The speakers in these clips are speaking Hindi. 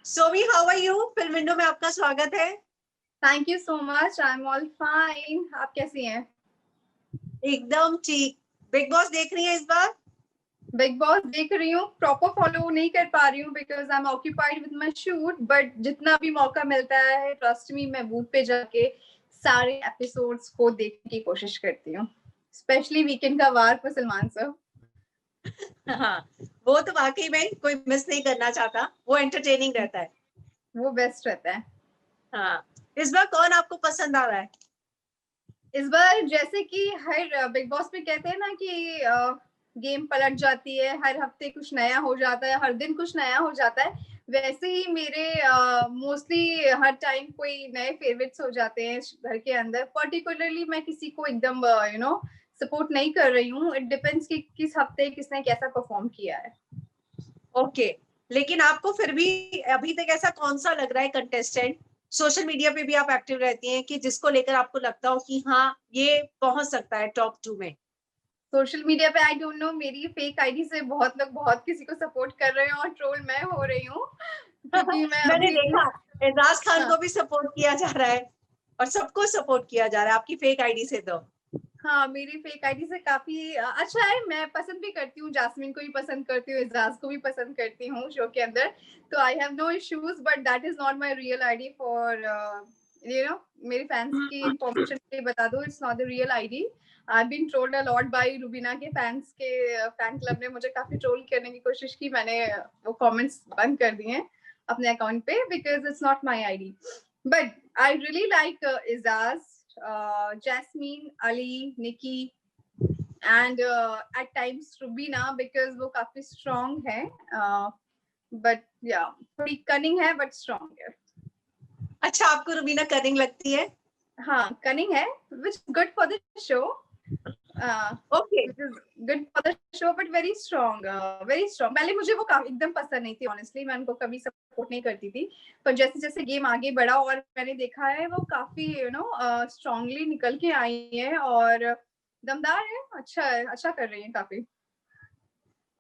Somi, how are you? Film window में आपका स्वागत है। Thank you so much, I am all fine. आप कैसी हैं? एकदम ठीक। बिग बॉस देख रही है इस बार? बिग बॉस देख रही हूँ, प्रॉपर फॉलो नहीं कर पा रही हूँ because I am occupied with my shoot, but जितना भी मौका मिलता है ट्रस्ट मी, मैं बूथ पे जाके सारे एपिसोड्स को देखने की कोशिश करती हूँ, स्पेशली वीकेंड का वार पर सलमान सर। हाँ, वो तो वाकई में कोई मिस नहीं करना चाहता, वो एंटरटेनिंग रहता है। वो बेस्ट रहता है। हाँ, इस बार कौन आपको पसंद आ रहा है? इस बार जैसे कि हर बिग बॉस में कहते हैं ना कि गेम पलट जाती है, हर हफ्ते कुछ नया हो जाता है, हर दिन कुछ नया हो जाता है, वैसे ही मेरे मोस्टली हर टाइम कोई नए फेवरेट्स हो जाते हैं घर के अंदर। पर्टिकुलरली मैं किसी को एकदम सपोर्ट नहीं कर रही हूँ, इट डिपेंड्स कि किस हफ्ते किसने कैसा परफॉर्म किया है। ओके, लेकिन आपको फिर भी अभी तक ऐसा कौन सा लग रहा है कंटेस्टेंट, सोशल मीडिया पे भी आप एक्टिव रहती हैं, कि जिसको लेकर आपको लगता हो कि हाँ ये पहुंच सकता है टॉप 2 में? सोशल मीडिया पे आई डोंट नो, मेरी फेक आईडी से बहुत लोग बहुत किसी को सपोर्ट कर रहे हैं और ट्रोल मैं हो रही हूँ क्योंकि मैं मैंने अभी देखा एजाज खान हाँ, को भी सपोर्ट किया जा रहा है और सबको सपोर्ट किया जा रहा है आपकी फेक आईडी से। तो हाँ, मेरी फेक आईडी से काफी अच्छा है। मैं पसंद भी करती हूँ, जास्मिन को भी पसंद करती हूँ, एजाज को भी पसंद करती हूँ शो के अंदर, तो I have no issues, but that is not my real ID for मेरे फैंस की इंफॉर्मेशन के लिए बता दो, it's not the real ID. I been trolled a lot by Rubina के फैंस के फैन क्लब ने मुझे काफी ट्रोल करने की कोशिश की, मैंने वो कमेंट्स बंद कर दिए हैं अपने अकाउंट पे because it's not my ID. But I really like Eijaz, Jasmine, Ali, Nikki, and at times Rubina because वो काफी strong है, but yeah, थोड़ी cunning है but strong है। अच्छा, आपको रुबीना कनिंग लगती है? हाँ, cunning है, which is good for the show. Okay. Which is good for the show, but very strong, very strong. पहले मुझे वो एकदम पसंद नहीं थी, honestly मैं उनको कभी सपोर्ट नहीं करती थी, पर जैसे जैसे गेम आगे बढ़ा और मैंने देखा है वो काफी स्ट्रांगली निकल के आई है और दमदार है, अच्छा कर रही है काफी।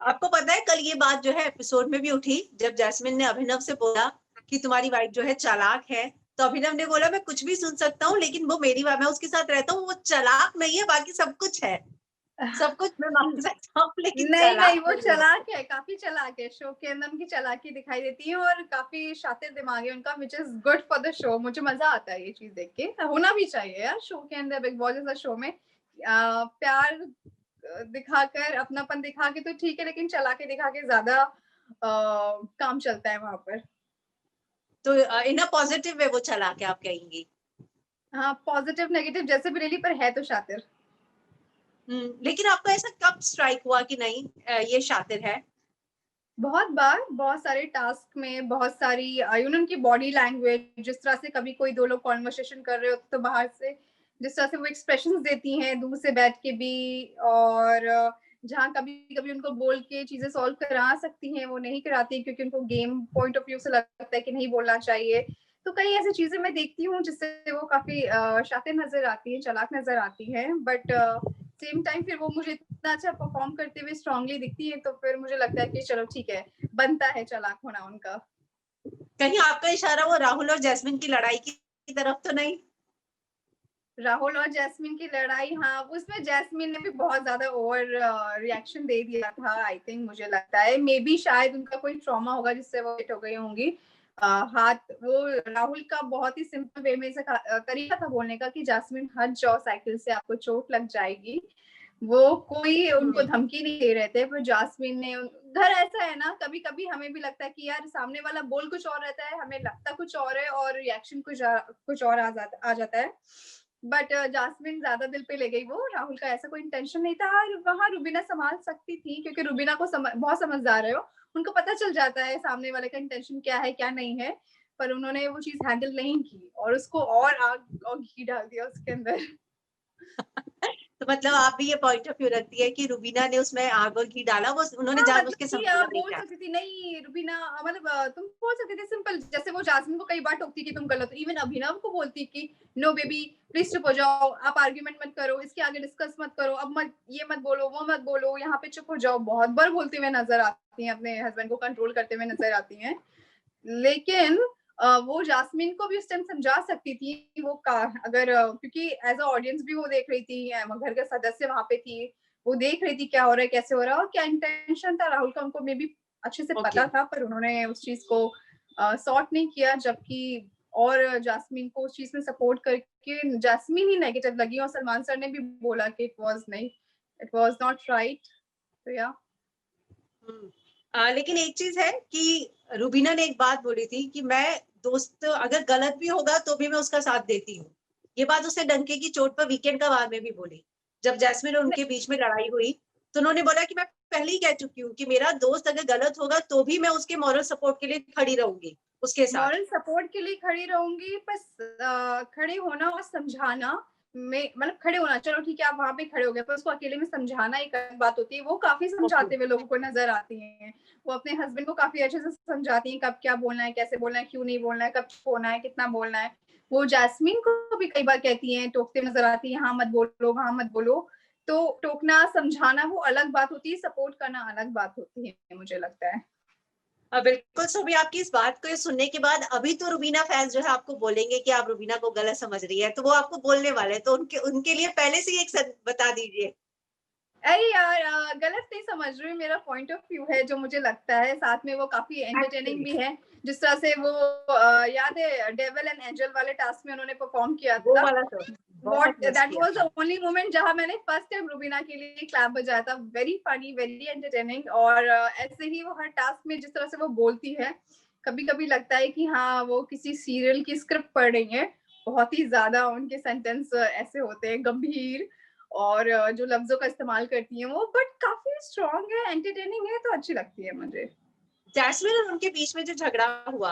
आपको पता है कल ये बात जो है एपिसोड में भी उठी, जब जैस्मिन ने अभिनव से बोला कि तुम्हारी वाइफ जो है चालाक है, तो अभिनव ने बोला मैं कुछ भी सुन सकता हूँ लेकिन वो मेरी वाइफ, मैं उसके साथ रहता हूँ, वो चालाक नहीं है, बाकी सब कुछ है, सब कुछ मैं मान सकता हूँ लेकिन नहीं नहीं, चालाक वो नहीं है। चालाक है, काफी चालाक है, शो के अंदर उनकी चालाकी दिखाई देती है और काफी शातिर दिमाग है उनका, which is good for the show. मुझे मजा आता है ये चीज देख के, होना भी चाहिए यार शो के अंदर, बिग बॉस जैसा शो में प्यार दिखाकर, अपनापन दिखा के तो ठीक है, लेकिन चालाकी दिखा के ज्यादा काम चलता है वहां पर। तो इन अ पॉजिटिव वे वो चालाक है, आप कहेंगी? हाँ, पॉजिटिव नेगेटिव जैसे भी ले ली, पर है तो शातिर। लेकिन आपको ऐसा कब स्ट्राइक हुआ कि नहीं ये शातिर है? बहुत बार, बहुत सारे टास्क में, बहुत सारी उनकी बॉडी लैंग्वेज, जिस तरह से कभी कोई दो लोग कॉन्वर्सेशन कर रहे हो तो बाहर से जिस तरह से वो एक्सप्रेशंस देती हैं दूर से बैठ के भी, और जहाँ कभी कभी उनको बोल के चीजें सॉल्व करा सकती हैं वो नहीं कराती क्योंकि उनको गेम पॉइंट ऑफ व्यू से लगता है कि नहीं बोलना चाहिए। तो कई ऐसी चीजें मैं देखती हूँ जिससे वो काफी शातिर नजर आती है, चालाक नजर आती है, बट सेम टाइम फिर वो मुझे इतना अच्छा परफॉर्म करते हुए स्ट्रांगली दिखती है, तो फिर मुझे लगता है कि चलो ठीक है, बनता है चालाक होना उनका। कहीं आपका इशारा वो राहुल और जैस्मिन की लड़ाई की तरफ तो नहीं? राहुल और जैस्मिन की लड़ाई, हाँ, उसमें जैस्मिन ने भी बहुत ज्यादा ओवर रिएक्शन दे दिया था, आई थिंक, मुझे लगता है मे बी शायद उनका कोई ट्रॉमा होगा जिससे वो हिट हो गई होंगी। हाथ, वो राहुल का बहुत ही सिंपल वे में से तरीका था बोलने का कि जैस्मिन हट जाओ साइकिल से, आपको चोट लग जाएगी। वो कोई उनको धमकी नहीं दे रहे थे, पर जास्मिन ने, घर ऐसा है ना, कभी कभी हमें भी लगता है कि यार सामने वाला बोल कुछ और रहता है, हमें लगता कुछ और है और रिएक्शन कुछ और आ जाता है। बट जास्मिन ज्यादा दिल पे ले गई, वो राहुल का ऐसा कोई इंटेंशन नहीं था। वहां रुबीना संभाल सकती थी क्योंकि रुबीना को बहुत समझदार है, उनको पता चल जाता है सामने वाले का इंटेंशन क्या है क्या नहीं है, पर उन्होंने वो चीज हैंडल नहीं की और उसको और आग और घी डाल दिया उसके अंदर। तो मतलब आप भी ये पॉइंट ऑफ व्यू रखती है कि रुबीना ने उसमें आग और घी डाला, वो उन्होंने हाँ, जानबूझ मतलब के कि समझाना नहीं बोल चाहा? सकती थी, नहीं रुबीना, मतलब तुम बोल सकती थी सिंपल, जैसे वो जास्मिन को कई बार टोकती कि तुम गलत हो, इवन अभिनव को बोलती कि नो बेबी प्लीज चुप हो जाओ, आप आर्ग्यूमेंट मत करो, इसके आगे डिस्कस मत करो, अब मत ये मत बोलो वो मत बोलो, यहाँ पे चुप हो जाओ, बहुत बार बोलते हुए नजर आती हैं, अपने हस्बैंड को कंट्रोल करते हुए नजर आती हैं। लेकिन वो जास्मिन को भी उस टाइम समझा सकती थी, वो अगर क्योंकि एज अ ऑडियंस भी वो देख रही थी, घर के सदस्य वहां पे थी, वो देख रही थी क्या हो रहा है, कैसे हो रहा है और क्या इंटेंशन था राहुल का, उनको मे बी अच्छे से पता था, पर उन्होंने उस चीज को सॉर्ट नहीं किया, जबकि और जास्मिन को उस चीज में सपोर्ट करके जास्मिन ही नेगेटिव लगी और सलमान सर ने भी बोला कि इट वाज नॉट राइट। तो या लेकिन एक चीज है कि रुबीना ने एक बात बोली थी कि मैं दोस्त अगर गलत भी होगा तो भी मैं उसका साथ देती हूँ। ये बात उसने डंके की चोट पर वीकेंड का बाद में भी बोली। जब जैस्मिन और उनके बीच में लड़ाई हुई तो उन्होंने बोला कि मैं पहले ही कह चुकी हूँ कि मेरा दोस्त अगर गलत होगा तो भी मैं उसके मॉरल सपोर्ट के लिए खड़ी रहूंगी उसके साथ। मॉरल सपोर्ट के लिए खड़ी रहूंगी, बस खड़े होना और समझाना में, मतलब खड़े होना, चलो ठीक है आप वहां पे खड़े हो गए, पर उसको अकेले में समझाना एक बात होती है। वो काफी समझाते हुए लोगों को नजर आती हैं, वो अपने हस्बैंड को काफी अच्छे से समझाती हैं कब क्या बोलना है, कैसे बोलना है, क्यों नहीं बोलना है, कब होना है, कितना बोलना है। वो जैस्मीन को भी कई बार कहती हैं, टोकते नजर आती है, यहाँ मत बोलो वहां मत बोलो। तो टोकना समझाना वो अलग बात होती है, सपोर्ट करना अलग बात होती है, मुझे लगता है। बिल्कुल सभी आपकी इस बात को सुनने के बाद अभी तो रुबीना फैंस जो है आपको बोलेंगे कि आप रुबीना को गलत समझ रही है, तो वो आपको बोलने वाले हैं, तो उनके उनके लिए पहले से ही एक बता दीजिए। अरे यार गलत नहीं समझ रही हूँ, मेरा पॉइंट ऑफ व्यू है जो मुझे लगता है, साथ में वो काफी एंटरटेनिंग भी है। जिस तरह से वो याद है डेविल एंड एंजल वाले टास्क में उन्होंने परफॉर्म किया वो था, वाला तो बहुत व्हाट मस्त दैट किया वाज था। द ओनली मोमेंट जहां मैंने फर्स्ट टाइम रुबीना के लिए क्लैप बजाया था। Very funny, very entertaining. और ऐसे ही वो हर टास्क में जिस तरह से वो बोलती है, कभी कभी लगता है कि हाँ वो किसी सीरियल की स्क्रिप्ट पढ़ रही है। बहुत ही ज्यादा उनके सेंटेंस ऐसे होते हैं गंभीर, और जो लफ्जों का इस्तेमाल करती है वो, बट काफी स्ट्रॉन्ग है, एंटरटेनिंग है, तो अच्छी लगती है मुझे। जैस्मिन और उनके बीच में जो झगड़ा हुआ,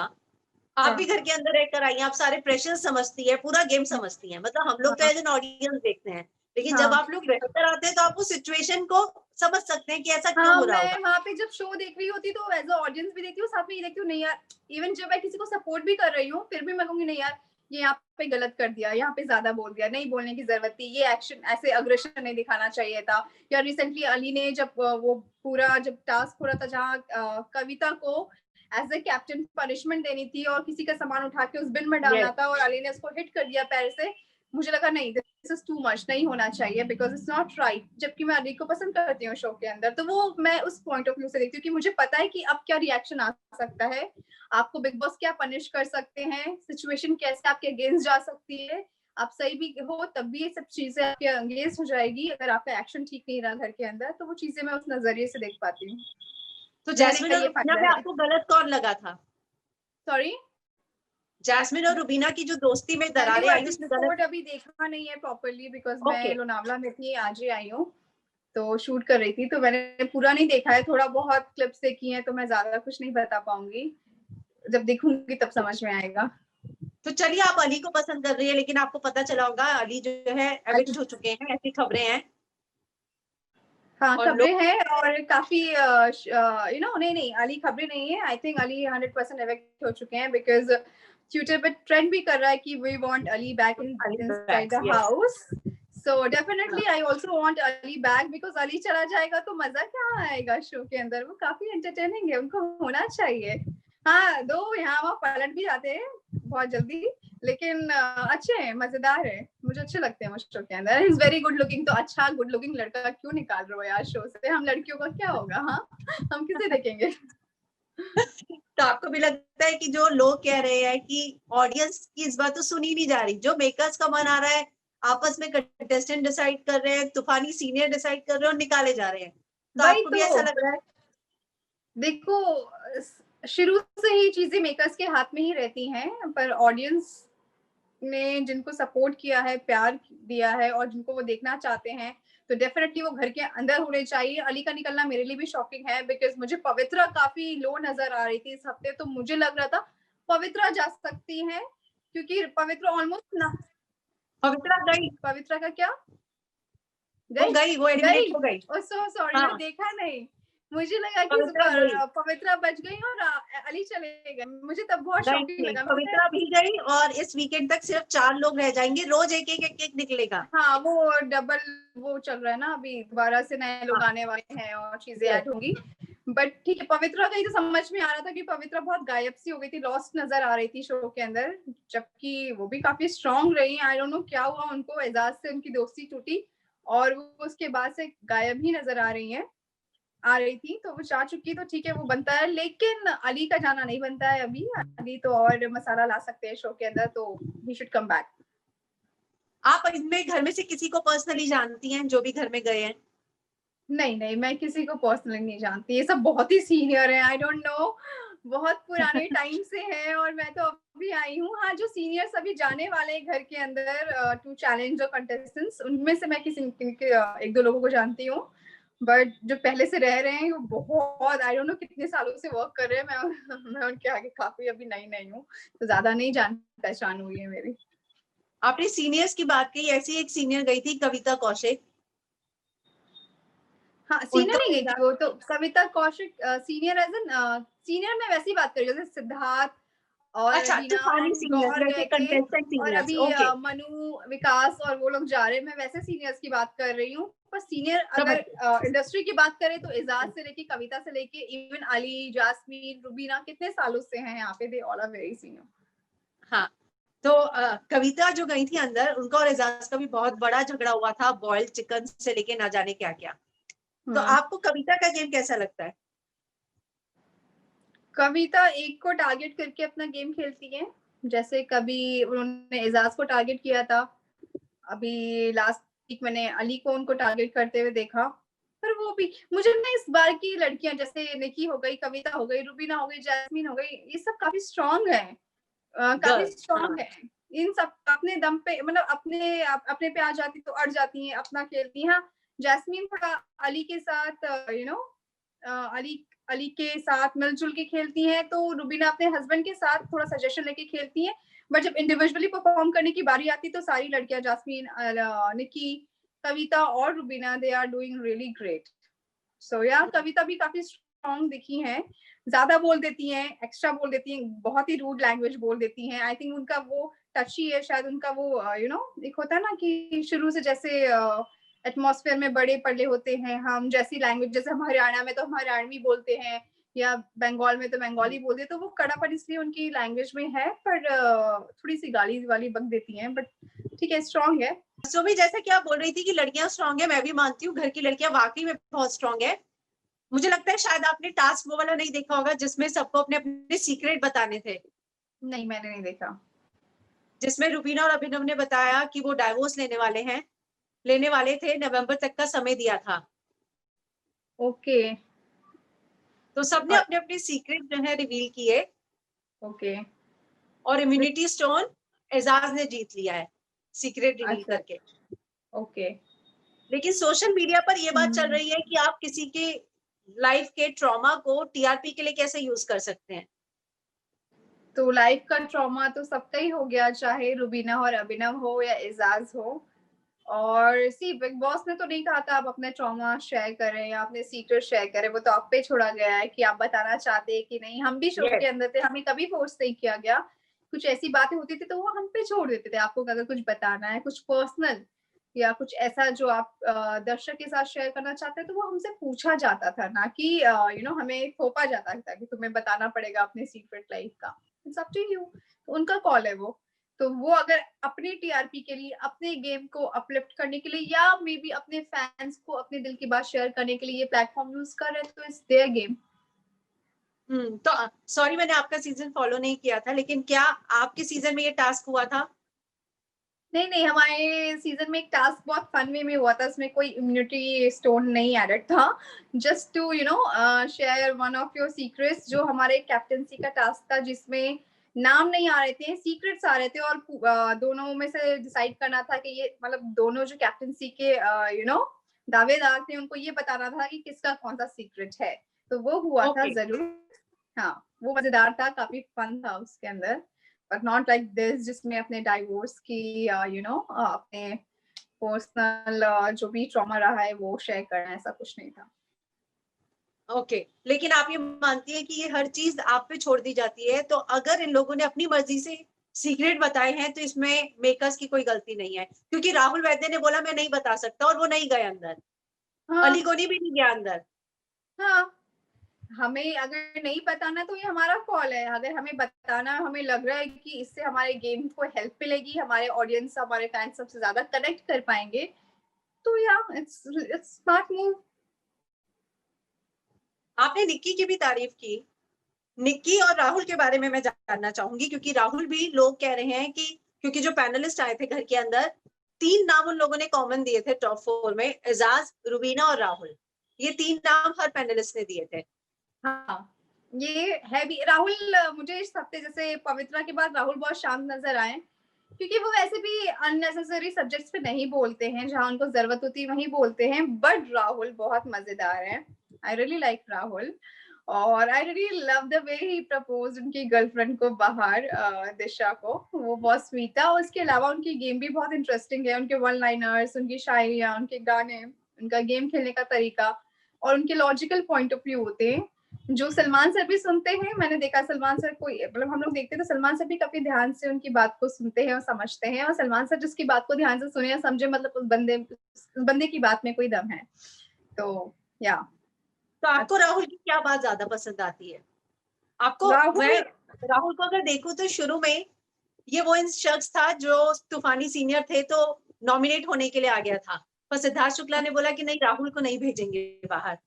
आप भी घर के अंदर रहकर आई हैं, आप सारे प्रेशर समझती है, पूरा गेम समझती है, मतलब हम लोग तो एज एन ऑडियंस देखते हैं, लेकिन जब आप लोग रहकर आते हैं तो आप उस सिचुएशन को समझ सकते हैं कि ऐसा क्यों हो रहा मैं होगा। वहाँ पे जब शो देख रही होती तो एज अ ऑडियंस भी देखती हूँ, साथ में ये देखती हूँ नहीं यार, इवन जब मैं किसी को सपोर्ट भी कर रही हूँ फिर भी मैं कहूंगी नहीं यार ये यहाँ पे गलत कर दिया, यहाँ पे ज्यादा बोल दिया, नहीं बोलने की जरूरत थी, ये एक्शन ऐसे अग्रेशन नहीं दिखाना चाहिए था। या रिसेंटली अली ने जब वो पूरा जब टास्क हो रहा था जहाँ कविता को एज ए कैप्टन पनिशमेंट देनी थी और किसी का सामान उठा के उस बिन में डालना था और अली ने उसको हिट कर दिया पैर से, मुझे लगा नहीं दिस इज टू मच, नहीं होना चाहिए, बिकॉज इट्स नॉट राइट। जबकि मैं अली को पसंद करती हूँ शो के अंदर, तो वो मैं उस पॉइंट ऑफ व्यू से देखती हूँ कि मुझे पता है कि अब क्या रिएक्शन आ सकता है, आपको बिग बॉस क्या पनिश कर सकते हैं, सिचुएशन कैसे आपके अगेंस्ट जा सकती है, आप सही भी हो तब भी ये सब चीजें आपके अगेंस्ट हो जाएगी अगर आपका एक्शन ठीक नहीं रहा घर के अंदर। तो वो चीजें मैं उस नजरिए से देख पाती हूँ। तो रहने जैस्मिन का और ये रुबीना फायदा में है। आपको गलत कौन लगा था? सॉरी, जैस्मिन और रुबीना की जो दोस्ती में मैंने दरारें वो आई उसमें गलत। एपिसोड अभी देखा नहीं है प्रॉपरली, बिकॉज ओके। मैं लोनावला में थी, आज ही आई हूँ, तो शूट कर रही थी, तो मैंने पूरा नहीं देखा है, थोड़ा बहुत क्लिप्स देखी हैं, तो मैं ज्यादा कुछ नहीं बता पाऊंगी, जब देखूंगी तब समझ में आएगा। तो चलिए, आप अली को पसंद कर रही है, लेकिन आपको पता चला होगा अली जो है एविक्ट हो चुके हैं, ऐसी खबरें हैं। हाँ और लोग खबरें हैं और काफी नहीं नहीं अली खबरें नहीं है, आई थिंक अली 100% इवेक्ट हो चुके हैं, बिकॉज ट्विटर पे ट्रेंड भी कर रहा है कि we want Ali back inside the yes. House. So definitely हाँ। I also want Ali back, because Ali चला जाएगा तो मजा क्या आएगा शो के अंदर, वो काफी एंटरटेनिंग है, उनको होना चाहिए। हाँ दो यहाँ वहाँ पलट भी जाते हैं बहुत जल्दी, लेकिन अच्छे हैं, मजेदार है, मुझे अच्छे लगते हैं उस शो के अंदर। इज वेरी गुड लुकिंग, तो अच्छा गुड लुकिंग लड़का क्यों निकाल रहे हो यार शो से, हम लड़कियों का क्या होगा, हाँ हम किसे देखेंगे। तो आपको भी लगता है कि जो लोग कह रहे हैं कि ऑडियंस की इस बात तो सुनी नहीं जा रही, जो मेकर्स का मन आ रहा है आपस में कंटेस्टेंट डिसाइड कर रहे हैं, तूफानी सीनियर डिसाइड कर रहे हैं और निकाले जा रहे हैं, तो वही आपको भी ऐसा तो लग रहा है? देखो, शुरू से ही चीजें मेकर्स के हाथ में ही रहती हैं, पर ऑडियंस ने जिनको सपोर्ट किया है, प्यार दिया है और जिनको वो देखना चाहते हैं, तो डेफिनेटली वो घर के अंदर होने चाहिए। अली का निकलना मेरे लिए भी शॉकिंग है, बिकॉज मुझे पवित्रा काफी लो नजर आ रही थी इस हफ्ते, तो मुझे लग रहा था पवित्रा जा सकती है, क्योंकि पवित्रा ऑलमोस्ट ना, पवित्रा गई, पवित्रा का क्या वो गई गई, वो गई एलिमिनेट हो गई। ओ सो सॉरी, हाँ, मैंने देखा नहीं, मुझे लगा कि पवित्रा गई। पवित्रा बच गई और अली चले गए, मुझे तब बहुत नहीं शॉकिंग नहीं, लगा। पवित्रा भी गई और इस वीकेंड तक सिर्फ 4 लोग रह जाएंगे, रोज एक एक एक एक निकलेगा। हाँ वो डबल वो चल रहा है ना, अभी दोबारा से नए लोग हाँ, आने वाले हैं और चीजें yes. ऐड होंगी, बट ठीक है, पवित्रा का ही तो समझ में आ रहा था कि पवित्रा बहुत गायब सी हो गई थी, लॉस्ट नजर आ रही थी शो के अंदर, जबकि वो भी काफी स्ट्रांग रही। आई डोंट नो क्या हुआ उनको, एजाज से उनकी दोस्ती टूटी और वो उसके बाद से गायब ही नजर आ रही थी। तो वो जा चुकी तो ठीक है, वो बनता है, लेकिन अली का जाना नहीं बनता है अभी। अली तो और मसाला ला सकते हैं शो के अंदर, तो ही शुड कम बैक। आप इनमें घर में से किसी को पर्सनली जानती हैं जो भी घर में गए हैं? नहीं नहीं, मैं किसी को पर्सनली नहीं जानती, ये सब बहुत ही सीनियर है, आई डोंट नो, बहुत पुराने टाइम से है और मैं तो अभी आई हूँ। हाँ, जो सीनियर्स अभी जाने वाले हैं घर के अंदर टू चैलेंज कंटेस्टेंट्स, उनमें से मैं किसी एक दो लोगों को जानती हूँ, बट जो पहले से रह रहे हैं वो बहुत, आई डोंट नो कितने सालों से वर्क कर रहे हैं। मैं उनके आगे काफी अभी नई नई हूँ, तो ज्यादा नहीं जान पहचान हुई है मेरी। आपने सीनियर्स की बात की, ऐसी एक सीनियर गई थी कविता कौशिक। हाँ, सीनियर उनका नहीं गई थी वो तो, Kavita Kaushik senior as an senior में वैसी बात कर रही हूँ, जैसे सिद्धार्थ और अच्छा, वीना तूफानी और सीनियर्स, गौहर वैसे गए थे, कंटेस्टेंट और सीनियर्स, अभी ओके। मनु, विकास और वो लोग जा रहे हैं, मैं वैसे सीनियर्स की बात कर रही हूँ। पर सीनियर समझ अगर इंडस्ट्री की बात करें तो एजाज से लेके कविता से लेके इवन अली, जास्मीन, रुबीना कितने सालों से हैं यहाँ पे, they all are very senior. हाँ, तो कविता जो गई थी अंदर, उनका और एजाज का भी बहुत बड़ा झगड़ा हुआ था, बॉइल्ड चिकन से लेके ना जाने क्या क्या। तो आपको कविता का गेम कैसा लगता है? कविता एक को टारगेट करके अपना गेम खेलती है, जैसे कभी उन्होंने एजाज को टारगेट किया था, अभी लास्ट वीक मैंने अली को उनको टारगेट करते हुए देखा। पर वो भी मुझे ना इस बार की लड़कियां, जैसे निकी हो गई, कविता हो गई, रुबीना हो गई, जैस्मीन हो गई, ये सब काफी स्ट्रांग है, काफी गर्ल्स, हाँ। स्ट्रांग है। इन सब अपने दम पे, मतलब अपने पे आ जाती तो अड़ जाती हैं, अपना खेलती हैं। हाँ, जैस्मीन थोड़ा अली के साथ अली अली के साथ मिलजुल के खेलती हैं, तो रुबीना अपने हस्बैंड के साथ थोड़ा सजेशन लेके खेलती हैं। बट जब इंडिविजुअली परफॉर्म करने की बारी आती तो सारी लड़कियां, जास्मीन, निकी, कविता और Rubina, they are doing really great. So यार, कविता भी काफी स्ट्रॉन्ग दिखी हैं, ज्यादा बोल देती हैं, एक्स्ट्रा बोल देती हैं, बहुत ही रूड लैंग्वेज बोल देती हैं। आई थिंक उनका वो टची है शायद, उनका वो एक होता है ना कि शुरू से जैसे एटमॉस्फेयर में बड़े पले होते हैं हम, जैसी लैंग्वेज, जैसे हम हरियाणा में तो हम हरियाणवी बोलते हैं, या बंगाल में तो बंगाली बोलते हैं, तो वो कड़ापन इसलिए उनकी लैंग्वेज में है, पर थोड़ी सी गाली वाली बक देती हैं, बट ठीक है, स्ट्रॉन्ग है। सो भी जैसे कि आप बोल रही थी कि लड़कियां स्ट्रांग है, मैं भी मानती हूँ, घर की लड़कियां वाकई में बहुत स्ट्रांग है। मुझे लगता है शायद आपने टास्क वो वाला नहीं देखा होगा जिसमें सबको अपने अपने सीक्रेट बताने थे, नहीं, मैंने नहीं देखा। जिसमें रुबीना और अभिनव ने बताया कि वो डाइवोर्स लेने वाले थे, नवंबर तक का समय दिया था। ओके। तो सबने अपने अपने सीक्रेट जो है रिवील किए, ओके। और इम्यूनिटी स्टोन एजाज ने जीत लिया है सीक्रेट रिवील अच्छा। करके। ओके। लेकिन सोशल मीडिया पर ये बात चल रही है कि आप किसी के लाइफ के ट्रॉमा को टीआरपी के लिए कैसे यूज कर सकते हैं। तो लाइफ का ट्रॉमा तो सबका ही हो गया, चाहे रुबीना और अभिनव हो या एजाज हो। और सी, बिग बॉस ने तो नहीं कहा था आप अपने ट्रॉमा शेयर करें या अपने सीक्रेट शेयर करें, वो तो आप पे छोड़ा गया है कि आप बताना चाहते हैं कि नहीं। हम भी शो yes. के अंदर थे, हमें कभी फोर्स नहीं किया गया। कुछ ऐसी बातें होती थी तो वो हम पे छोड़ देते थे, आपको अगर कुछ बताना है, कुछ पर्सनल या कुछ ऐसा जो आप दर्शक के साथ शेयर करना चाहते हैं, तो वो हमसे पूछा जाता था, ना कि हमें थोपा जाता था कि तुम्हें बताना पड़ेगा अपने सीक्रेट लाइफ का। इट्स अप टू यू, उनका कॉल है वो। तो वो अगर अपने टीआरपी के लिए, अपने गेम को अपलिफ्ट करने के लिए, या मे बी अपने फैंस को अपने दिल की बात शेयर करने के लिए ये प्लेटफॉर्म यूज कर रहे हैं, तो इट्स देयर गेम। तो सॉरी मैंने आपका सीजन फॉलो नहीं किया था, लेकिन क्या आपके सीजन में ये टास्क हुआ था? नहीं नहीं, हमारे सीजन में एक टास्क बहुत फन वे में हुआ था, उसमें कोई इम्यूनिटी स्टोन नहीं एडेड था, just to share one of your secrets, जो हमारे कैप्टेंसी का टास्क था, जिसमें नाम नहीं आ रहे थे, सीक्रेट्स आ रहे थे, और दोनों में से डिसाइड करना था कि ये, मतलब दोनों जो कैप्टेंसी के दावेदार थे, उनको ये बताना था कि किसका कौन सा सीक्रेट है। तो वो हुआ था ओके। जरूर। हाँ, वो मजेदार था, काफी फन था उसके अंदर, बट नॉट लाइक दिस जिसमें अपने डाइवोर्स की अपने पर्सनल जो भी ट्रॉमा रहा है वो शेयर करना, ऐसा कुछ नहीं था। ओके, लेकिन आप ये मानती है कि ये हर चीज आप पे छोड़ दी जाती है, तो अगर इन लोगों ने अपनी मर्जी से सीक्रेट बताए हैं तो इसमें मेकर्स की कोई गलती नहीं है, क्योंकि राहुल वैद्य ने बोला मैं नहीं बता सकता और वो नहीं गए अंदर। हाँ अली गोनी भी नहीं गया अंदर। हाँ, हमें अगर नहीं बताना तो ये हमारा कॉल है, अगर हमें बताना, हमें लग रहा है कि इससे हमारे गेम को हेल्प मिलेगी, हमारे ऑडियंस, हमारे फैंस सबसे ज्यादा कनेक्ट कर पाएंगे, तो या इट्स स्मार्ट मूव। आपने निक्की की भी तारीफ की, निक्की और राहुल के बारे में मैं जानना चाहूंगी, क्योंकि राहुल भी लोग कह रहे हैं कि, क्योंकि जो पैनलिस्ट आए थे घर के अंदर, 3 नाम उन लोगों ने कॉमन दिए थे टॉप 4 में, एजाज, रुबीना और राहुल। ये 3 नाम हर पैनलिस्ट ने दिए थे। हाँ, ये है भी। राहुल मुझे इस हफ्ते जैसे पवित्रा के बाद राहुल बहुत शांत नजर आए, क्योंकि वो वैसे भी अननेसेसरी सब्जेक्ट्स पे नहीं बोलते हैं, जहां उनको जरूरत होती है वहीं बोलते हैं, बट राहुल बहुत मजेदार है। आई रियली लाइक राहुल, और I really love the way he propose उनकी गर्लफ्रेंड को बाहर, दिशा को, वो बहुत स्वीट था। उसके अलावा उनकी गेम भी बहुत इंटरेस्टिंग है, उनके वन लाइनर्स, उनकी शायरियां, उनके गाने, उनका गेम खेलने का तरीका, और उनके लॉजिकल पॉइंट ऑफ व्यू होते हैं जो सलमान सर भी सुनते हैं। मैंने देखा सलमान सर को, मतलब हम लोग देखते हैं तो सलमान सर भी काफी ध्यान से उनकी बात को सुनते हैं और समझते हैं, और सलमान सर जिसकी बात को ध्यान से सुने या समझे, मतलब उस बंदे की बात में कोई दम है। तो या तो आपको राहुल की क्या बात ज्यादा पसंद आती है? आपको मैं राहुल, राहुल को अगर देखूं तो शुरू में ये वो शख्स था जो तूफानी सीनियर थे तो नॉमिनेट होने के लिए आ गया था, पर सिद्धार्थ शुक्ला ने बोला कि नहीं, राहुल को नहीं भेजेंगे बाहर।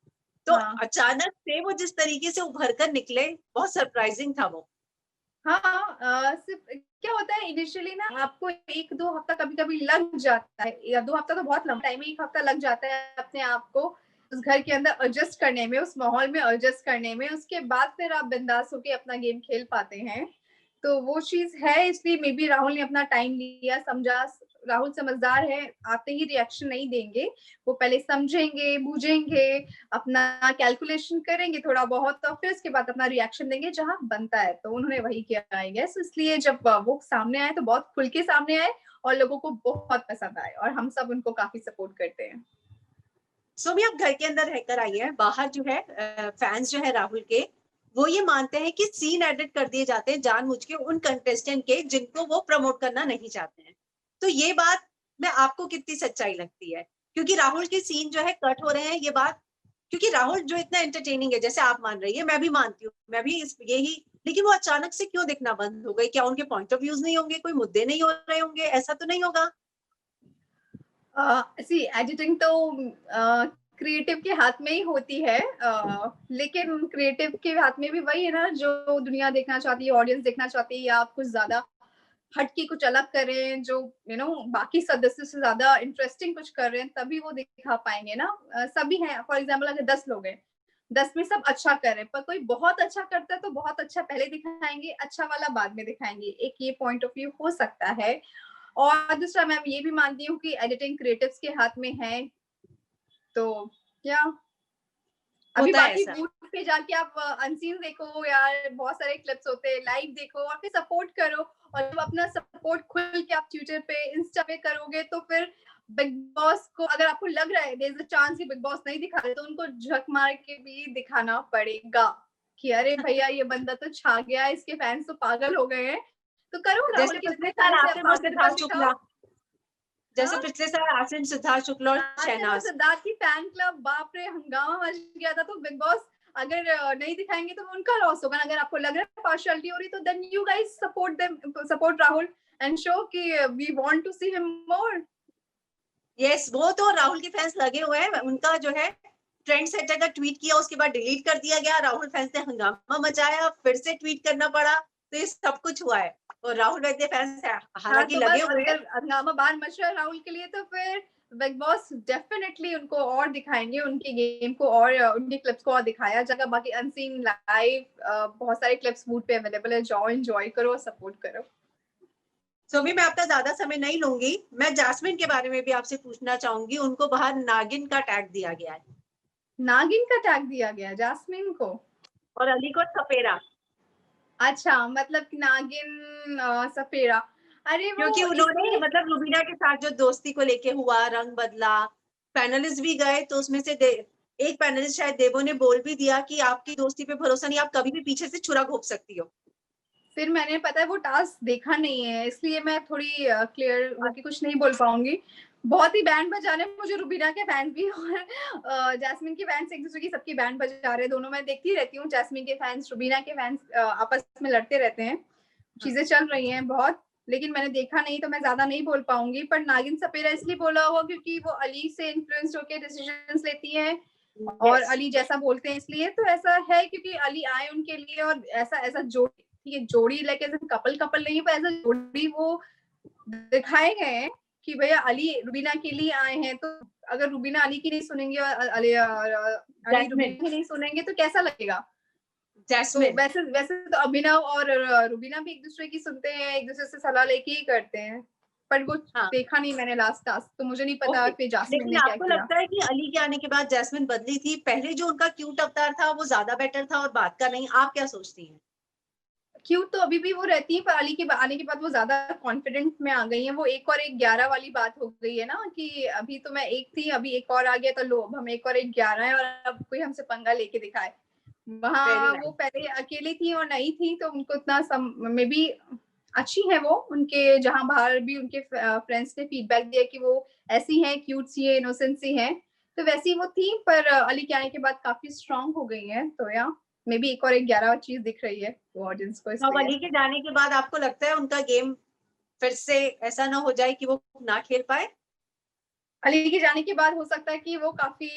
तो हाँ अचानक से वो जिस तरीके से उभर कर निकले, बहुत सरप्राइजिंग था वो। हाँ, सिर्फ क्या होता है इनिशियली ना, आपको 1-2 हफ्ता कभी कभी लग जाता है, या 2 हफ्ता तो बहुत लंबा टाइम है, 1 हफ्ता लग जाता है अपने आप को उस घर के अंदर एडजस्ट करने में, उस माहौल में एडजस्ट करने में। उसके बाद फिर आप बिंदास होके अपना गेम खेल पाते हैं, तो वो चीज है। इसलिए मे बी राहुल ने अपना टाइम लिया, समझा। राहुल समझदार है, आते ही रिएक्शन नहीं देंगे, वो पहले समझेंगे, बूझेंगे, अपना कैलकुलेशन करेंगे थोड़ा बहुत, और फिर उसके बाद अपना रिएक्शन देंगे जहां बनता है। तो उन्होंने वही किया आई गेस, इसलिए जब वो सामने आए तो बहुत खुल के सामने आए, और लोगों को बहुत पसंद आए, और हम सब उनको काफी सपोर्ट करते हैं। सो भी आप घर के अंदर रहकर आई है, बाहर जो है फैंस जो है राहुल के, वो ये मानते हैं कि सीन एडिट कर दिए जाते हैं जानबूझ के उन कंटेस्टेंट के जिनको वो प्रमोट करना नहीं चाहते हैं। तो ये बात में आपको कितनी सच्चाई लगती है? क्योंकि राहुल के सीन जो है कट हो रहे हैं, ये बात, क्योंकि राहुल जो इतना एंटरटेनिंग है, जैसे आप मान रही है, मैं भी मानती हूँ, मैं भी यही, लेकिन वो अचानक से क्यों दिखना बंद हो गई? क्या उनके पॉइंट ऑफ व्यूज नहीं होंगे, कोई मुद्दे नहीं हो रहे होंगे? ऐसा तो नहीं होगा? सी एडिटिंग तो क्रिएटिव के हाथ में ही होती है, लेकिन क्रिएटिव के हाथ में भी वही है ना, जो दुनिया देखना चाहती है, ऑडियंस देखना चाहती है, या आप कुछ ज्यादा हटके कुछ अलग करें, जो बाकी सदस्य से ज्यादा इंटरेस्टिंग कुछ कर रहे हैं, तभी वो दिखा पाएंगे ना। सभी हैं, फॉर एग्जाम्पल अगर 10 लोग हैं, 10 में सब अच्छा कर रहे हैं, पर कोई बहुत अच्छा करता है तो बहुत अच्छा पहले दिखाएंगे, अच्छा वाला बाद में दिखाएंगे, एक ये पॉइंट ऑफ व्यू हो सकता है। और दूसरा, मैं ये भी मानती हूँ कि एडिटिंग क्रिएटिव्स के हाथ में है, तो क्या अभी होता है बाकी ऐसा? वूट पे जाके आप अनसीन देखो यार, बहुत सारे क्लिप्स होते हैं, लाइव देखो और फिर सपोर्ट करो। और जब अपना सपोर्ट खुल के आप ट्विटर पे, इंस्टा पे करोगे, तो फिर बिग बॉस को, अगर आपको लग रहा है देयर इज अ चांस कि बिग बॉस नहीं दिखा रहे, तो उनको झक मार के भी दिखाना पड़ेगा कि अरे भैया ये बंदा तो छा गया है, इसके फैंस तो पागल हो गए हैं, तो करो, राहुल जैसे के पिछले जितने साल फैंस है आसिम और पार्टिसिपेंट सिद्धार्थ दिखाओ। शुक्ला, जैसे हाँ, पिछले साल आसिम, सिद्धार्थ शुक्ला और आसिम और शहनाज। सिद्धार्थ की फैन क्लब, बाप रे हंगामा मच गया था। तो बिग बॉस अगर नहीं दिखाएंगे तो उनका लॉस होगा। अगर आपको लग रहा है पार्शियलिटी हो रही, तो then you guys support them, support Rahul and show कि we want to see him more. Yes, वो तो राहुल के फैंस लगे हुए हैं, उनका जो है ट्रेंड सेटर का ट्वीट किया, उसके बाद डिलीट कर दिया गया, राहुल फैंस ने हंगामा मचाया, फिर से ट्वीट करना पड़ा, तो ये सब कुछ हुआ है। और राहुल वैसे फैंस हाँ, हालांकि तो लगे बस हुए हैं। अगर हंगामा बाहर मच रहा है राहुल के लिए, तो फिर बिग बॉस डेफिनेटली उनको और दिखाएंगे, उनकी गेम को और उनकी क्लिप्स को और दिखाया जाएगा। बाकी अनसीन लाइव बहुत सारे क्लिप्स वूट पे अवेलेबल है, जाओ एंजॉय करो, सपोर्ट करो। तो अभी मैं आपका ज्यादा समय नहीं लूंगी, मैं जास्मिन के बारे में भी आपसे पूछना चाहूंगी। उनको बाहर नागिन का टैग दिया गया है, नागिन का टैग दिया गया जास्मिन को? और अली को सपेरा, अच्छा, मतलब कि नागिन सपेरा। अरे क्योंकि वो उन्होंने इसलिए, मतलब रुबीना के साथ जो दोस्ती को लेके हुआ, रंग बदला, पैनलिस्ट भी गए, तो उसमें से एक पैनलिस्ट शायद देवो ने बोल भी दिया कि आपकी दोस्ती पे भरोसा नहीं, आप कभी भी पीछे से छुरा घोंप सकती हो। फिर मैंने, पता है वो टास्क देखा नहीं है, इसलिए मैं थोड़ी क्लियर होके कुछ नहीं बोल पाऊंगी। बहुत ही बैंड बजाने मुझे रुबीना के फैंस भी और जैस्मिन के फैंस एक दूसरे की सबकी बैंड बजा रहे, दोनों मैं देखती रहती हूँ। जैस्मिन के फैंस रुबीना के फैंस आपस में लड़ते रहते हैं, चीजें चल रही हैं बहुत, लेकिन मैंने देखा नहीं तो मैं ज्यादा नहीं बोल पाऊंगी। पर नागिन सपेरा इसलिए बोला हुआ क्योंकि वो अली से इन्फ्लुएंस होकर डिसीजंस लेती है और Yes. अली जैसा बोलते हैं, इसलिए तो ऐसा है क्योंकि अली आए उनके लिए और ऐसा ऐसा जोड़ी, ठीक है जोड़ी लाइक कपल कपल नहीं पर ऐसा जोड़ी वो दिखाए गए हैं कि भैया अली रुबीना के लिए आए हैं, तो अगर रुबीना अली की नहीं सुनेंगे और अली रुबीना की नहीं सुनेंगे तो कैसा लगेगा। तो जैस्मिन, वैसे वैसे तो अभिनव और रुबीना भी एक दूसरे की सुनते हैं, एक दूसरे से सलाह लेके ही करते हैं, पर वो हाँ देखा नहीं मैंने लास्ट टास्क, तो मुझे नहीं पता ओके। फिर जास्मिन लेकिन ने क्या आपको किया। लगता है कि अली के आने के बाद जैस्मिन बदली थी? पहले जो उनका क्यूट अवतार था वो ज्यादा बेटर था और बाद का नहीं, आप क्या सोचती हैं? क्यूट तो अभी भी वो रहती है, पर अली के आने के बाद वो ज्यादा कॉन्फिडेंट में आ गई है। वो एक और एक 11 वाली बात हो गई है ना कि अभी तो मैं एक थी, अभी एक और आ गया तो लो अब हम एक और एक 11 है और अब कोई हमसे पंगा लेके दिखाए। वेरी वहाँ वो नाइस। पहले अकेली थी और नई थी तो उनको इतना मे बी अच्छी है वो, उनके जहाँ बाहर भी उनके फ्रेंड्स ने फीडबैक दिया कि वो ऐसी हैं, क्यूट सी है, इनोसेंट सी है, तो वैसी वो थी। पर अली के आने के बाद काफी स्ट्रांग हो गई है, तो या मे बी एक और एक 11 चीज दिख रही है वो ऑडियंस को अब इसलिए। अली के जाने के बाद आपको लगता है उनका गेम फिर से ऐसा ना हो जाए कि वो ना खेल पाए? अली के जाने के बाद हो सकता है कि वो काफी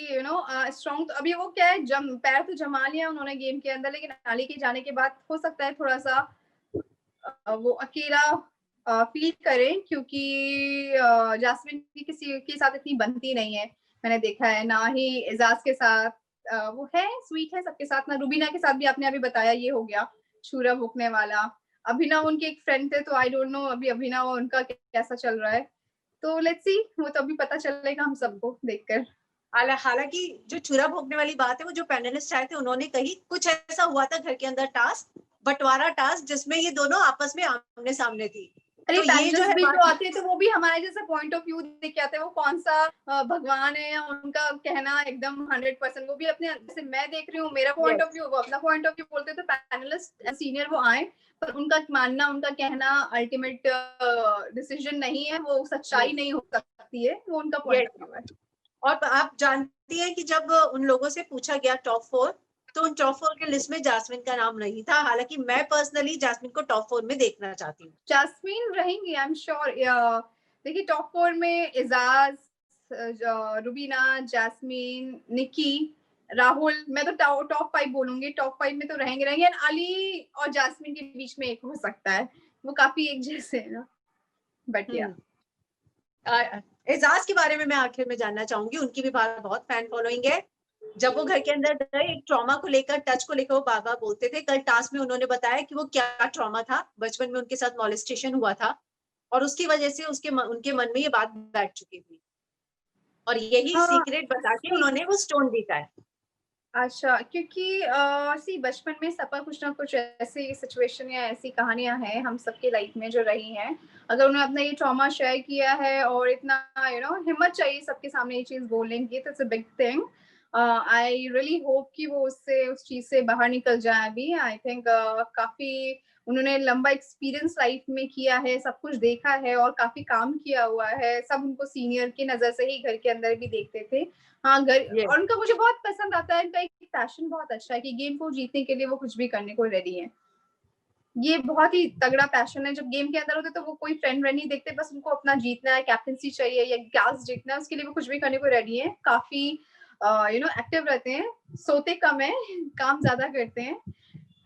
स्ट्रांग, तो अभी वो क्या है पैर तो जमा लिया उन्होंने गेम के अंदर, लेकिन अली के जाने के बाद हो सकता है थोड़ा सा वो अकेला फील करें, क्योंकि जास्मिन की किसी के साथ इतनी बनती नहीं है, मैंने देखा है ना ही एजाज के साथ। वो है स्वीट है सबके साथ, ना रुबीना के साथ भी आपने अभी बताया ये हो गया छुरा भूकने वाला। अभिनव उनके एक फ्रेंड थे, तो आई डोंट नो अभी अभिनव उनका कैसा चल रहा है, तो लेट्स सी, वो तो अभी पता चलेगा हम सबको देखकर। हालांकि जो चूरा भोगने वाली बात है वो जो पैनलिस्ट आए थे उन्होंने कही, कुछ ऐसा हुआ था घर के अंदर टास्क, बंटवारा टास्क, जिसमें ये दोनों आपस में आमने सामने थी। अरे तो ये जो पैनलिस्ट है भी बात, जो आते हैं तो वो भी हमारे जैसा पॉइंट ऑफ व्यू देख के आते हैं, वो कौन सा भगवान है या उनका कहना एकदम 100%, वो भी अपने, जैसे मैं देख रही हूँ मेरा पॉइंट ऑफ यस व्यू, वो अपना पॉइंट ऑफ व्यू बोलते हैं, तो पैनलिस्ट सीनियर वो आए, पर उनका मानना उनका कहना अल्टीमेट डिसीजन नहीं है, वो सच्चाई नहीं हो सकती है, वो उनका पॉइंट ऑफ व्यू है। और आप जानती हैं कि जब उन लोगों से पूछा गया टॉप 4, तो उन टॉप 4 के लिस्ट में जास्मिन का नाम नहीं था। हालांकि मैं पर्सनली जास्मिन को टॉप 4 में देखना चाहती हूँ। जास्मीन रहेंगी आई एम श्योर। देखिए टॉप 4 में एजाज, रुबीना, जास्मीन, निकी, राहुल, मैं तो टॉप 5 बोलूंगी, टॉप 5 में तो रहेंगे रहेंगे। अली और जास्मीन के बीच में एक हो सकता है, वो काफी एक जैसे है ना, बट या एजाज के बारे में मैं आखिर में जानना चाहूंगी, उनकी भी बहुत फैन फॉलोइंग है। जब वो घर के अंदर गए, एक ट्रॉमा को लेकर, टच को लेकर वो बार बार बोलते थे। कल टास्क में उन्होंने बताया कि वो क्या ट्रॉमा था, बचपन में उनके साथ मॉलेस्टेशन हुआ था और उसकी वजह से उनके मन में ये बात बैठ चुकी थी और यही हाँ सीक्रेट बता के उन्होंने वो स्टोन जीता है। अच्छा, क्योंकि सी बचपन में सबका कुछ ना कुछ ऐसी सिचुएशन या ऐसी कहानियां हैं हम सबके लाइफ में जो रही हैं। अगर उन्होंने अपना ये ट्रॉमा शेयर किया है और इतना हिम्मत चाहिए सबके सामने ये चीज बोलने की, तो it's a big thing. I really hope कि वो उससे उस चीज से बाहर निकल जाए अभी। आई थिंक काफी उन्होंने लंबा एक्सपीरियंस लाइफ में किया है, सब कुछ देखा है और काफी काम किया हुआ है, सब उनको सीनियर की नजर से ही घर के अंदर भी देखते थे। हाँ घर, ये और उनका मुझे बहुत पसंद आता है, उनका एक पैशन बहुत अच्छा है कि गेम को जीतने के लिए वो कुछ भी करने को रेडी है। ये बहुत ही तगड़ा पैशन है। जब गेम के अंदर होते तो वो कोई फ्रेंड व्रेंड नहीं देखते, बस उनको अपना जीतना है, कैप्टनसी चाहिए या गैस जीतना है, उसके लिए वो कुछ भी करने को रेडी है। काफी एक्टिव रहते हैं, सोते कम है, काम ज्यादा करते हैं,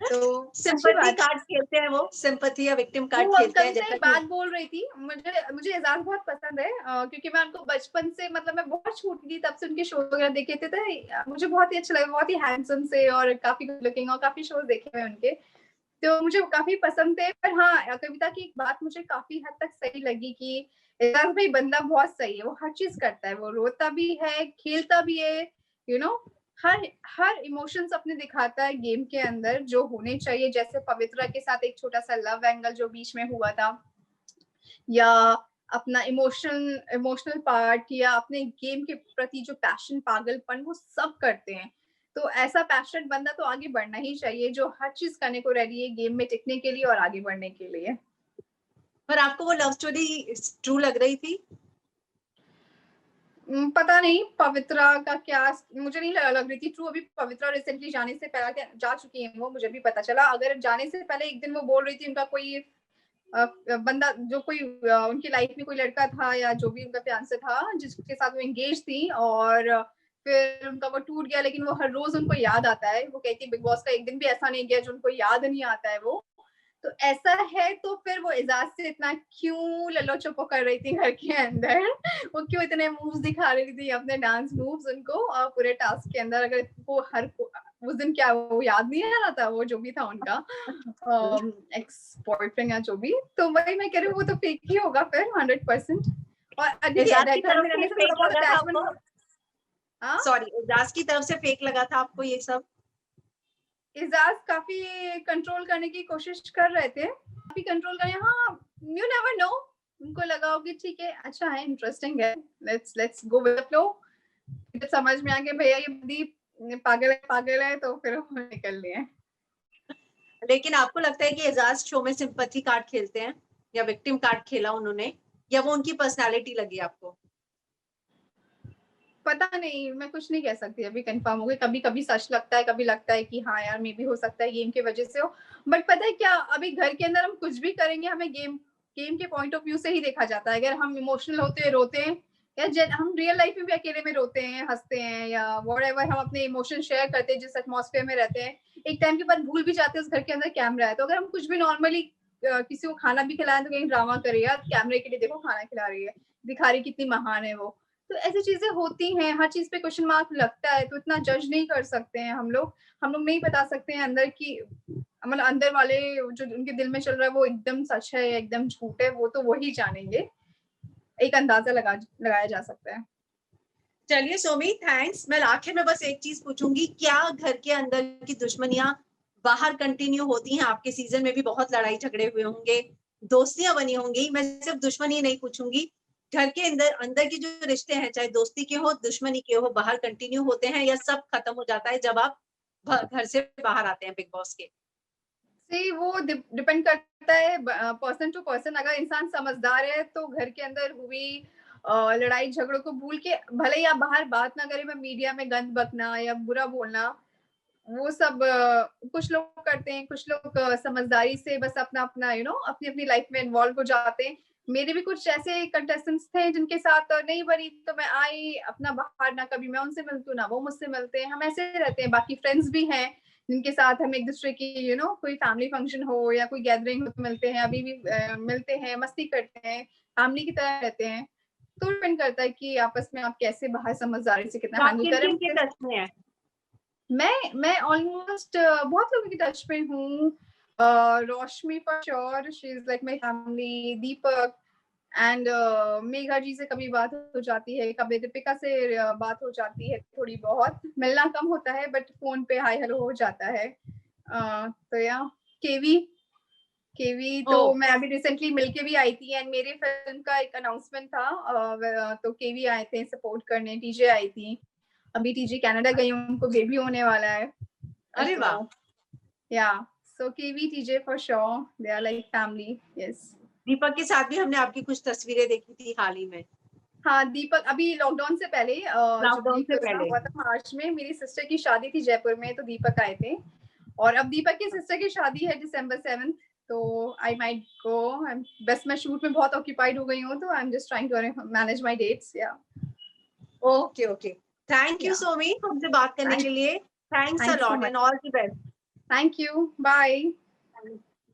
तो अच्छी सिंपैथी बात। कार्ड खेलते हैं, वो सिंपैथी या विक्टिम कार्ड वो खेलते हैं, कविता जैसा एक कि बात बोल रही थी, मुझे मुझे एजाज बहुत पसंद है, क्योंकि मैं उनको बचपन से, मतलब मैं बहुत छोटी थी तब से उनके शो वगैरह देखे थे, तो मुझे बहुत ही अच्छा लगा, बहुत ही हैंडसम से और काफी गुड लुकिंग, और काफी शोज देखे हुए उनके, तो मुझे काफी पसंद थे। पर हाँ, कविता की एक बात मुझे काफी हद तक सही लगी कि एजाज भाई बंदा बहुत सही है, वो हर चीज करता है, वो रोता भी है, खेलता भी है, you know her her emotions अपने दिखाता है गेम के अंदर जो होने चाहिए। जैसे पवित्रा के साथ एक छोटा सा लव एंगल जो बीच में हुआ था, या अपना इमोशनल पार्ट, या अपने गेम के प्रति जो पैशन, पागलपन, वो सब करते हैं। तो ऐसा पैशनेट बंदा तो आगे बढ़ना ही चाहिए, जो हर चीज करने को रेडी है गेम में टिकने के लिए और आगे बढ़ने के लिए। पर आपको वो लव स्टोरी ट्रू लग रही थी? पता नहीं पवित्रा का क्या, मुझे नहीं लग रही थी ट्रू। अभी पवित्रा रिसेंटली जाने से पहले जा चुकी है, वो मुझे भी पता चला। अगर जाने से पहले एक दिन वो बोल रही थी उनका कोई बंदा, जो कोई उनकी लाइफ में कोई लड़का था या जो भी उनका फियांसे था जिसके साथ वो एंगेज थी, और फिर उनका वो टूट गया, लेकिन वो हर रोज उनको याद आता है। वो कहती है बिग बॉस का एक दिन भी ऐसा नहीं गया जो उनको याद नहीं आता है वो। तो ऐसा है तो फिर वो एजाज से इतना क्यों लल्लो चप्पो कर रही थी घर के अंदर? वो क्यों इतने मूव्स दिखा रही थी, अपने डांस मूव्स उनको पूरे टास्क के अंदर? अगर वो उस दिन क्या वो याद नहीं आ रहा था, वो जो भी था उनका एक्स बॉयफ्रेंड या जो भी, तो वही मैं कह रही हूँ वो तो फेक ही होगा फिर 100%। और एजाज की घर तरफ में रहने से से थोड़ा फेक बहुत लगा था अटैचमेंट। आपको? सॉरी, एजाज की तरफ से फेक लगा था आपको ये सब? एजाज काफी कंट्रोल करने की कोशिश कर रहे थे, काफी कंट्रोल करें। हाँ, यू नेवर नो, उनको लगा होगी ठीक है, अच्छा है, इंटरेस्टिंग है, let's go with the flow. समझ में आ गया भैया ये बंदी पागल है, तो फिर निकल लिए। लेकिन आपको लगता है कि एजाज शो में सिंपैथी कार्ड खेलते हैं या विक्टिम कार्ड खेला उन्होंने, या वो उनकी पर्सनालिटी लगी आपको? पता नहीं, मैं कुछ नहीं कह सकती अभी कंफर्म हो गई। कभी कभी सच लगता है, कभी लगता है कि हाँ यार मे भी हो सकता है गेम की वजह से हो। बट पता है क्या, अभी घर के अंदर हम कुछ भी करेंगे हमें गेम के पॉइंट ऑफ व्यू से ही देखा जाता है। अगर हम इमोशनल होते हैं, रोते हैं, या हम रियल लाइफ में भी अकेले में रोते हैं, हंसते हैं, या व्हाटएवर, हम अपने इमोशन शेयर करते हैं जिस एटमॉस्फेयर में रहते हैं, एक टाइम के बाद भूल भी जाते हैं उस घर के अंदर कैमरा है। तो अगर हम कुछ भी नॉर्मली किसी को खाना भी खिलाएं तो कहीं ड्रामा करे, यार कैमरे के लिए देखो खाना खिला रही है, दिखा रही कितनी महान है वो। तो ऐसी चीजें होती हैं, हर चीज पे क्वेश्चन मार्क लगता है, तो इतना जज नहीं कर सकते हैं हम लोग नहीं बता सकते हैं अंदर की, मतलब अंदर वाले जो उनके दिल में चल रहा है वो एकदम सच है या एकदम झूठ है, वो तो वही जानेंगे। एक अंदाजा लगाया जा सकता है। चलिए सोमी, थैंक्स। मैं आखिर में बस एक चीज पूछूंगी, क्या घर के अंदर की दुश्मनियां बाहर कंटिन्यू होती हैं? आपके सीजन में भी बहुत लड़ाई झगड़े हुए होंगे, दोस्तियां बनी होंगी। मैं सिर्फ दुश्मनी नहीं पूछूंगी, घर के अंदर की जो रिश्ते हैं, चाहे दोस्ती के हो दुश्मनी के हो, बाहर कंटिन्यू होते हैं या सब खत्म हो जाता है जब आप घर से बाहर आते हैं बिग बॉस के? से वो डिपेंड करता है पर्सन टू पर्सन। अगर इंसान समझदार है तो घर के अंदर हुई लड़ाई झगड़ों को भूल के, भले ही आप बाहर बात ना करें, मीडिया में गंद बकना या बुरा बोलना, वो सब कुछ लोग करते हैं। कुछ लोग समझदारी से बस अपना अपना अपनी अपनी लाइफ में इन्वॉल्व हो जाते हैं। मेरे भी कुछ ऐसे कंटेस्टेंट्स थे जिनके साथ नहीं बनी, तो मैं आई अपना बाहर, ना कभी मैं उनसे मिलती हूँ ना वो मुझसे मिलते हैं, हम ऐसे रहते हैं। बाकी फ्रेंड्स भी हैं जिनके साथ हम एक दूसरे की कोई फैमिली फंक्शन हो या कोई गैदरिंग हो तो मिलते हैं, अभी भी मिलते हैं, मस्ती करते हैं, फैमिली की तरह रहते हैं। तो डिपेंड करता है कि आपस में आप कैसे बाहर समझदारी से कितना आप हैंडल किन करें। किन के टच में है? मैं ऑलमोस्ट बहुत लोगों की टच में हूँ। Roshni for sure, she is like my family. Deepak and Megha ji से कभी बात हो जाती है, कभी दीपिका से बात हो जाती है, थोड़ी बहुत मिलना कम होता है बट फोन पे हाय हेलो हो जाता है। तो या केवी तो मैं अभी रिसेंटली मिलके भी आई थी, एंड मेरे फिल्म का एक अनाउंसमेंट था, तो केवी आए थे सपोर्ट करने, टीजे आई थी। अभी टीजे कनाडा गई, उनको बेबी होने वाला है। अरे वाह। Yeah so KV TJ for sure, they are like family. Yes, Deepak के साथ भी हमने आपकी कुछ तस्वीरें देखी थी हाल ही में। हाँ दीपक अभी लॉकडाउन से पहले, जब लॉकडाउन ये से कोरोना पहले। हुआ था मार्च में, मेरी सिस्टर की शादी थी जयपुर में, तो दीपक आए थे। और अब दीपक की सिस्टर की शादी है December 7th, तो आई माइट गो। बस मैं शूट में बहुत ऑक्यूपाइड हो गई हूँ, तो I am just trying to manage my dates. Yeah okay okay, thank you Somi हमसे बात करने के लिए। Thanks a Thanks so lot much. And all the best. Thank you. Bye.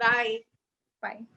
Bye. Bye.